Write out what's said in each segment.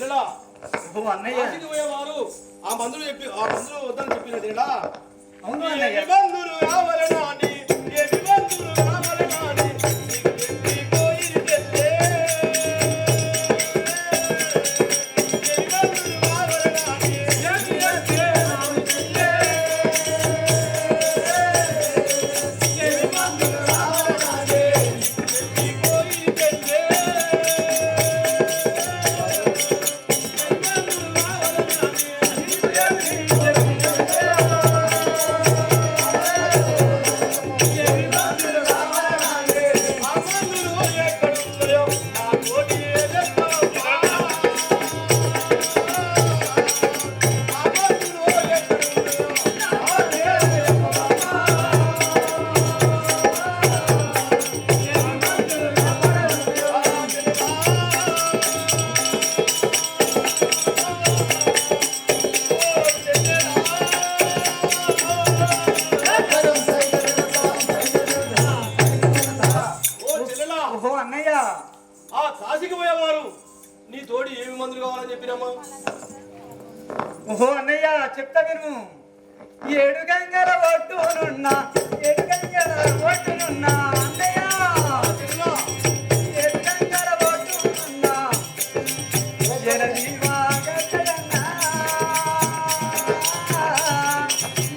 చెల్లెలా అన్నయ్య పోయేవారు ఆ మందులు వద్దని చెప్పినట్టు అవును అన్నయ్య బంధువులు కావాలనా అని ఏమి బంధువులు కావాలనా అని ఆ కాశీకి పోయేవారు నీ తోడి ఏమి మందులు కావాలని చెప్పినమ్మా ఓహో అన్నయ్య చెప్తా విను ఏడు గంగల ఒడ్డునున్నా ఏడు గంగల ఒడ్డునున్నా అన్నయ్య ఏడు గంగల ఒడ్డునున్నా జలదీవా గట్టడన్నా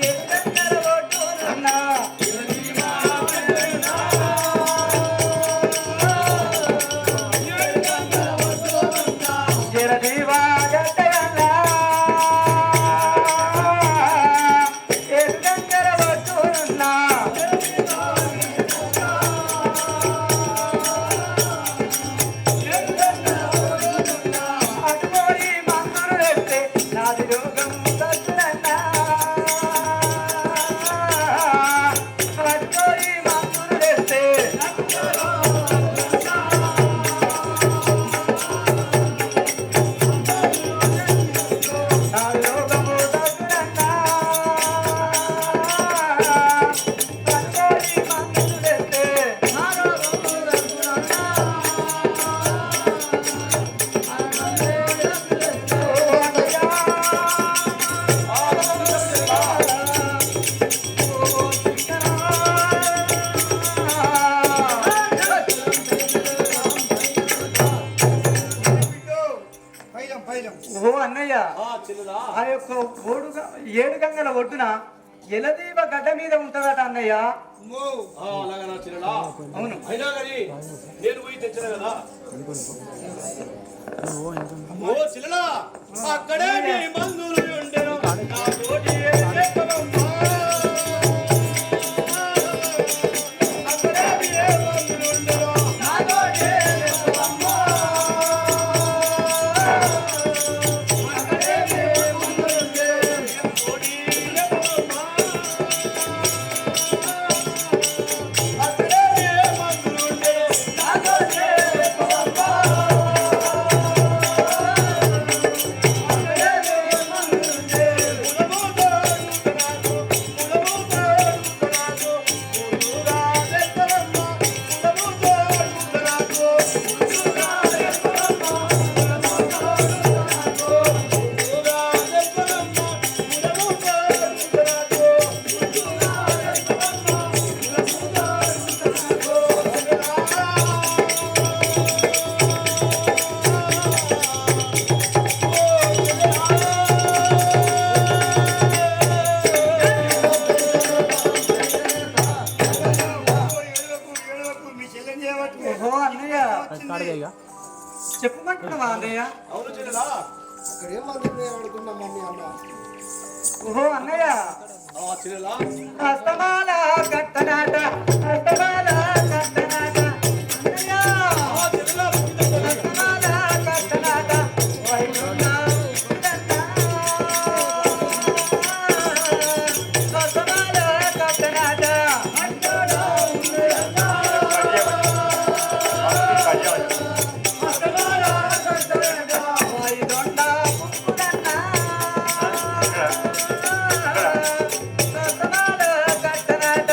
ఏడు గంగల ఒడ్డునున్నా జలదీవా గట్టడన్నా ఏడు గంగల ఒడ్డునున్నా అటుపోయి మందులు తెస్తే నాది రోగం తగ్గునన్నా అటుపోయి మందులు తెస్తే నాది రోగము తగ్గునన్నా అటుపోయి మందులు తెస్తే నా రోగము తగ్గునన్నా ఓ అన్నయ్య చెల్లెలా ఆ యొక్క ఏడు గంగల ఒడ్డున ఎలదీవ గడ్డ మీద ఉంటదట అన్నయ్య అలాగా నా చెల్లెలా అవును అయినా కానీ నేను పోయి తెచ్చిన కదా ఓ చెల్లెలా అక్కడే నీ మందులు ఉండెను నా తోటి ఏమి చెప్పవమ్మా అక్కడే నీ ఏ మందులు ఉండెను నా తోటి ఏమి చెప్పవమ్మా అక్కడే నీ ఏ మందులు ఉండెను నా తోటి ఏమి చెప్పవమ్మా అక్కడే నీ ఏ మందులు ఉండెను నా తోటి ఏమి చెప్పవమ్మా ఓహో అన్నయ్య చెప్పమంటున్నావా అన్నయ్య అవును చెల్లెలా ఓహో అన్నయ్య చెల్లెలా అస్తమాల కట్టనాట అస్తమాల కట్టనాట అన్నయ్య అస్తమాల కట్టనాట వైరున్నా ఉందన్నా. అస్తమాల కట్టనాట అంటోడా ఉందన్నా. అస్తమాల కట్టనాట వైరున్నా ఉందన్నా. అస్తమాల కట్టనాట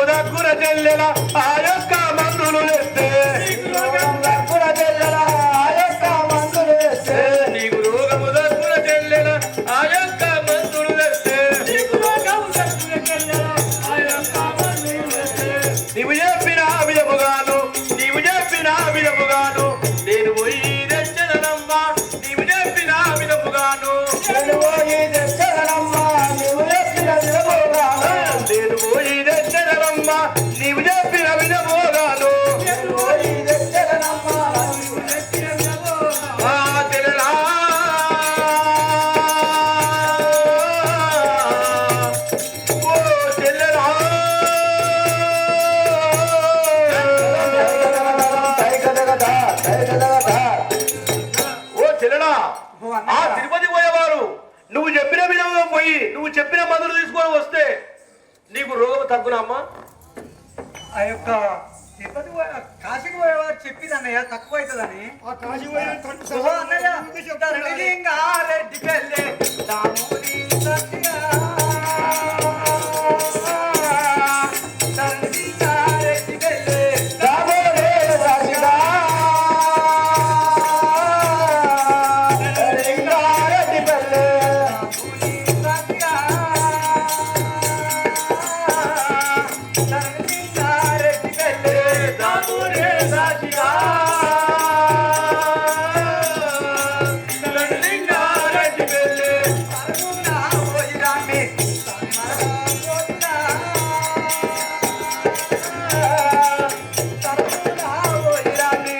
దగ్గున చెల్లెల ఆ యొక్క మందులు తెస్తే నీకు రోగము దగ్గున చెల్లెల ఆ యొక్క మందులు తెస్తే నీవు చెప్పిన విధముగాను నేను పోయి తెచ్చదనమ్మా నీవు చెప్పిన విధముగాను నేను పోయి తెచ్చదనమ్మా నీవు చెప్పిన విధముగాను తెలలా ఓ తెల్లరా ఓ చెల్లెడా ఆ తిరుపతి పోయేవారు నువ్వు చెప్పిన విధంగా పోయి నువ్వు చెప్పిన మందులు తీసుకొని వస్తే నీకు రోగం తగ్గునా అమ్మా ఆ యొక్క తిరుపతి కాశీకి పోయేవారు చెప్పింది అన్నయ్య తక్కువ అవుతుందని ఓహో అన్నయ్య తరలింగా రెడ్డి పెళ్ళి దామోది సత్తిగా. తరలింగా రెడ్డి పెళ్ళి దామోదే సత్తిగా. తరలింగా రెడ్డి పెళ్ళి దామోది సత్తిగా. తరలింగా రెడ్డి పెళ్ళి దామోదే సత్తిగా. తరలింగా రెడ్డి పెళ్ళి అరుగునా పోయిరామి తరుగునా పోయిరామి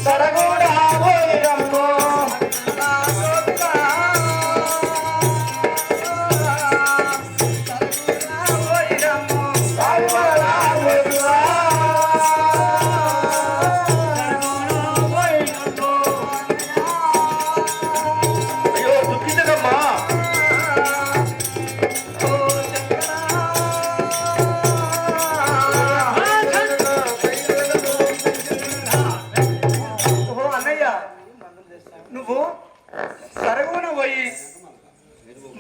సరగూడా పోయిరమ్మో సాగువలా పోయిరా. అయ్యో దుఃఖించకమ్మా ఓహో అన్నయ్య నువ్వు సరగున పోయి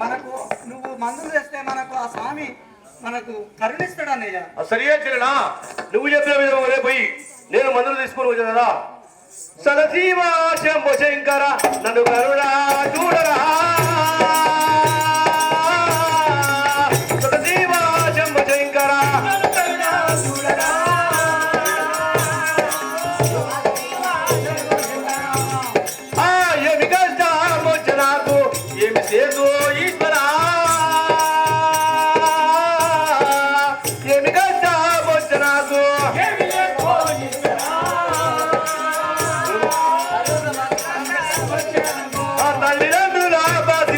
మనకు నువ్వు మందులు తెస్తే మనకు ఆ స్వామి మనకు కరుణిస్తాడు అన్నయ్య. సరిగా చెల్లెనా నువ్వు చెప్పిన విధంగా పోయి నేను మందులు తీసుకొని వచ్చాను కదా సరసీమ శంభు శంకర నన్ను కరుణా చూడరా సరసీమ శంభు శంకర ఆ ఏమి కష్టం వచ్చి నాకు ఏమి చేదు ఈశ్వరా ఏమి కష్టం వచ్చి నాకు ఆ తల్లిదండ్రుల బాధి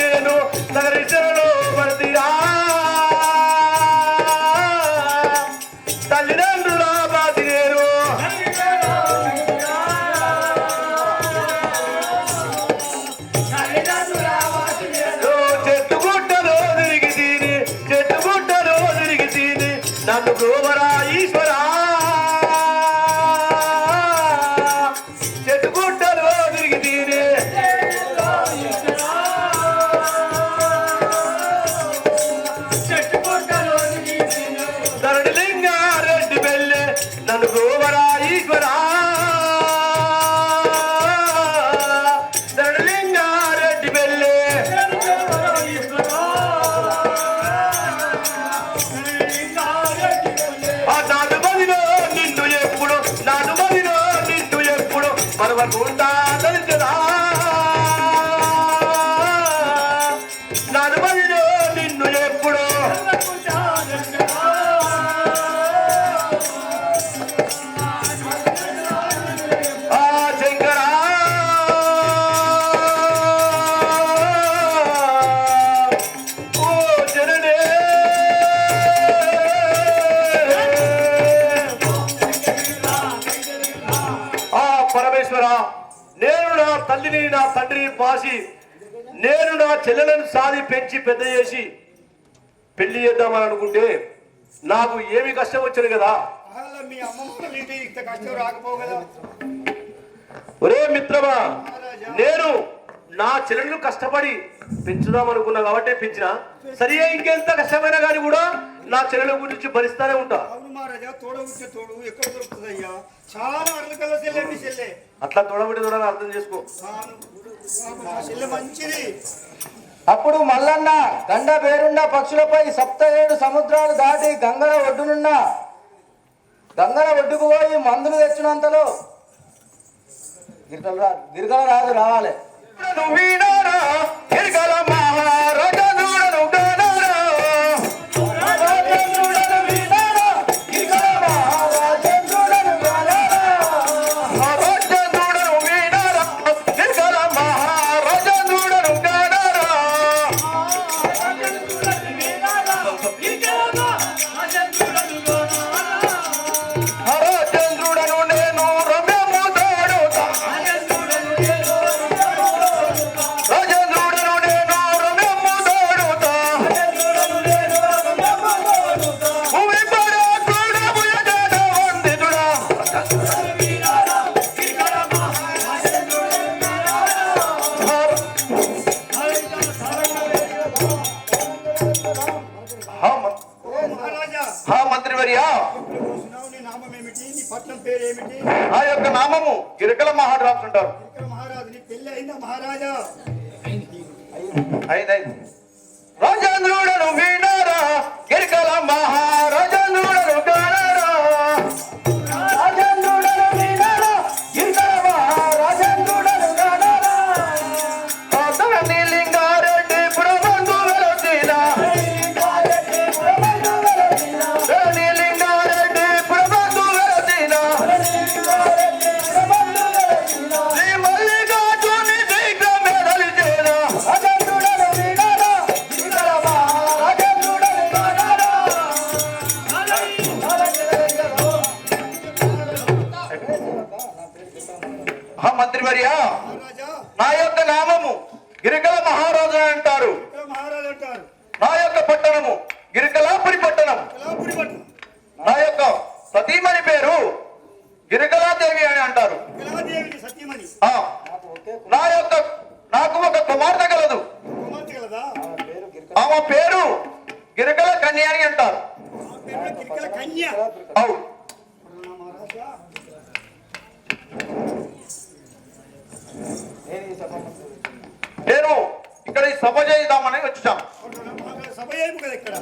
నేను నగరిశలో పడిరా తల్లిదండ్రుల బాధి నేను చెట్టుగుట్టలో తిరిగి తిని నన్ను గోవరా ఈశ్వరా చెట్టుగుట్టలో తిరిగి తిని ధరణిలింగా రెడ్డి పెళ్ళి నన్ను గోవరా ఈశ్వరా ధరణిలింగా రెడ్డి పెళ్ళి ఆ నాలుగు మదిలో నిన్ను ఎప్పుడు మరవకుండా తలుచుదా నాలుగు మదిలో నిన్ను ఎప్పుడు ఆ శంకరా ఓ జననే ఆ పరమేశ్వర నేను నా తల్లిని నా తండ్రిని పాసి నేను నా చెల్లెలను సాది పెంచి పెద్ద చేసి పెళ్లి చేద్దామని అనుకుంటే నాకు ఏమి కష్టం వచ్చింది కదా మీ అమ్మమ్మ ఇంత కష్టం రాకపోవు కదా ఒరే మిత్రమా నేను నా చెల్లెలను కష్టపడి పెంచుదాం అనుకున్నా కాబట్టి పెంచిన సరే ఇంకెంత కష్టమైనా కానీ కూడా నా చెల్లెల గురించి భరిస్తానే ఉంటా. అవును మహారాజా, తోడ వచ్చే తోడు ఎక్కడ దొరుకుతుంది అయ్యా? చాలా అడలకల్లా చెల్లె మీ చెల్లె. అట్లా తోడబడి తోడని అర్థం చేసుకో. మా చెల్లె మంచిది. అప్పుడు మల్లన్న గండ పేరున్న పక్షులపై 7 సముద్రాలు దాటి గంగల ఒడ్డుకు పోయి మందులు తెచ్చినంతలో గిరికల రాజు రావాలి. పట్నం పేరు ఏమిటి? నా యొక్క నామము గిరికల మహారాజు అంటారు. మహారాజు నీ పెళ్లి అయిందా మహారాజా? అయింది. రాజేంద్రుడను వీణారా గిరికల మహారాజేంద్రుడను గానారా. రాజేంద్రుడను వీణారా గిరికల మహారాజేంద్రుడను గానారా. అతని లింగారెడ్డి పురమందు వెలసిన మంత్రివర్య, నా యొక్క నామము గిరికల మహారాజు అంటారు. నా యొక్క పట్టణము గిరికలాపురి పట్టణం. నా యొక్క సతీమణి పేరు గిరికలాదేవి అని అంటారు. నాకు ఒక కుమార్తె కలదు. ఆమె పేరు గిరికల కన్య అని అంటారు. అవును. నేను ఇక్కడ ఈ సభ చేద్దామని వచ్చాను. సభ ఏమి కదా ఇక్కడ?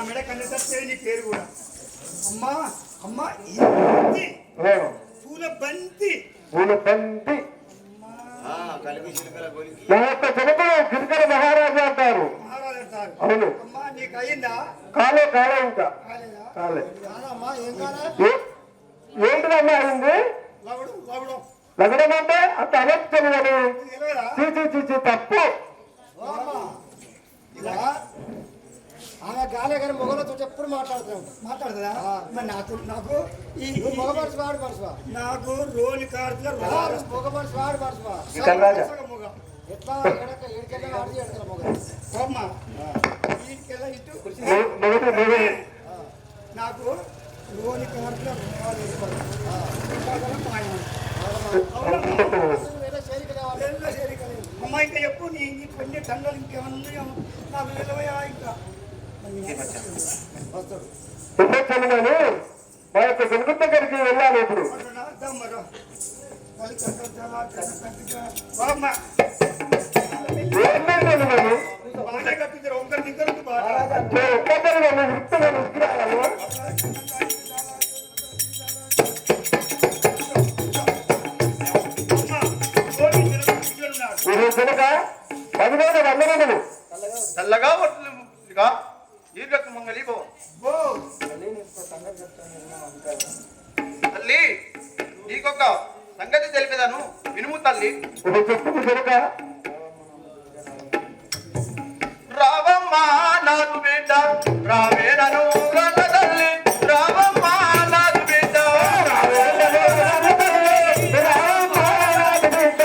మెడ కన్నెసే నీ పేరు కూడా అమ్మా అమ్మా ఈ బంతి, పూల బంతి పూల బంతి కలిపి చిలకల గోలికి నా యొక్క జనకులు గిరికల మహారాజు అంటారు. మహారాజు అంటారు. అవును. అమ్మా నీకు అయిందా? కాలే ఇంకా కాలేదా? కాలే. అమ్మా ఏం కాలే? ఏంటిదమ్మా అయింది? లవడు లవడు లగడం అంటే అంత అనర్థం అని తెలియదా? తప్పు. ఇలా ఆమె గాలే కానీ మొగలతో ఎప్పుడు మాట్లాడుతుందా? మరి నాకు ఈ మగ మనిషి వాడు మనిషివా? నాకు రోని కార్డులో మగ మనిషి వాడు మనిషివా? మొగ ఎట్లా ఎడికెళ్ళి ఆడి ఎడతల మొగ అమ్మా ఈడికెళ్ళ ఇటు నాకు రోని కార్డులో అమ్మ ఇంకా చెప్పు నీ కొన్ని తండ్రులు ఇంకేమన్నా నాకు నిలవయా ఇంకా వస్తాడు కానీ మా యొక్క జనకు దగ్గరికి వెళ్ళాలి. ఇప్పుడు బాగా కట్టించారు ఒకరి దగ్గర బాగా కనుక 10,000 వందనములు చల్లగా వర్తిగా దీర్ఘకు మంగళి తల్లి నీకొక సంగతి తెలిపేదాను వినుము తల్లి. చెప్పుకు కనుక రావమ్మా నాదు బిడ్డ రావే నను గల్ల తల్లి రావమ్మా నాదు బిడ్డ రావే నను గల్ల తల్లి రావమ్మా నాదు బిడ్డ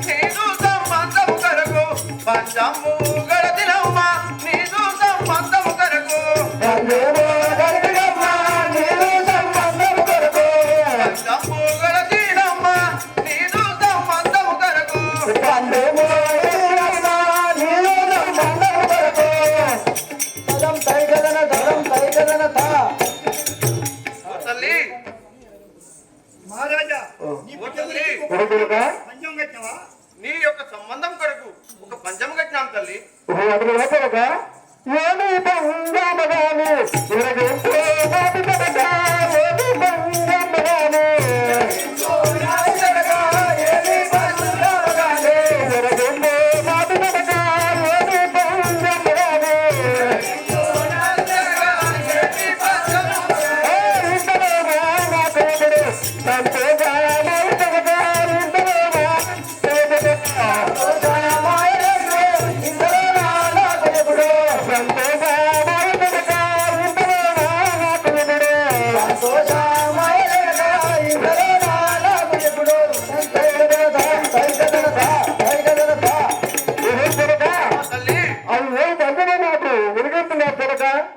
నీదు సంబంధము కరకు పంచము గడదినమ్మ నీదు సంబంధము కరకు పంచము గడదినమ్మ నీదు సంబంధము కరకు తల్లి మహారాజా పంచం కట్టినవా? నీ యొక్క సంబంధం కొరకు ఒక పంచం కట్టినాం తల్లి.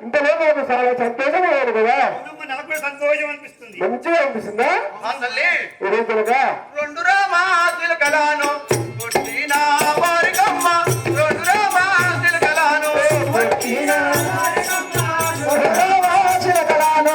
ఇంతలో నాకు చాలా సంతోషం అయ్యాడు కదా. నాకు కూడా సంతోషం అనిపిస్తుంది. మంచిగా అనిపిస్తుందా తల్లి? ఏదైతే రెండు రామాసులు కలాను పుట్టిన వారికమ్మ రెండు రామాసులు కలాను పుట్టిన వారికమ్మ రెండు రామాసులు కలాను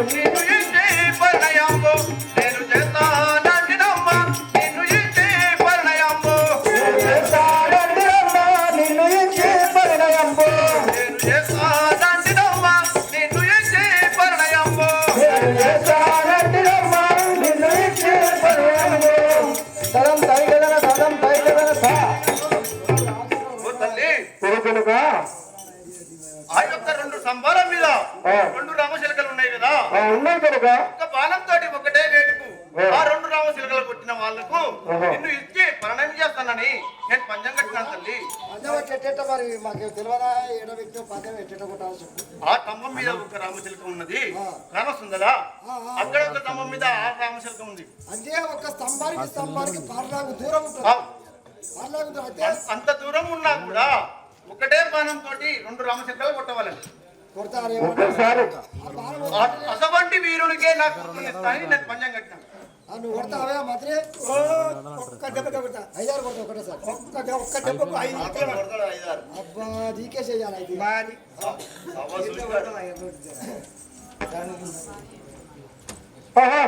నిన్ను ఇంటి పరిణయంబు నేను చేస్తానంటినమ్మ నిన్ను ఇంటి పరిణయంబు నేను చేస్తానంటినమ్మ నిన్ను ఇంటి పరిణయంబు ఓ తల్లి ఆ యొక్క రెండు సంబాల మీద రెండు రామశిలకలు ఉన్నాయి కదా. ఉన్నాయి కనుక ఒక్క బాణంతో ఒకటే వేటుకు ఆ రెండు రామశిలకలు కొట్టిన వాళ్లకు నిన్ను ఇచ్చి పరిణయం చేస్తానని నేను పంచం కట్టినాను తల్లి. మరి మాకు తెలియదా? ఎడబెట్టి పదం ఎట్ట కొట్టాలి చెప్పు. ఆ స్తంభం మీద ఒక రామశిలక ఉన్నది కానొస్తుందా? అక్కడ ఒక స్తంభం మీద ఆ రామశిలక ఉంది. అంటే ఒక స్తంభానికి పార్లాగు దూరం ఉంటుంది. అంత దూరం ఉన్నా కూడా ఒకటే బాణంతో రెండు రామశిలకలు కొట్టవాలని ఒక్కసారి అసవంటి వీరునికే నాకు ఇస్తానని నేను పంచం కట్టినాను. నువ్వు కొడతావే మంత్రి ఒక్క దెబ్బ కొడతా 5-6 కొడతా ఒకటేసారి ఒక్క దెబ్బకు 5 అబ్బా నీకే చెయ్యాలి అయితే మరి ఆహా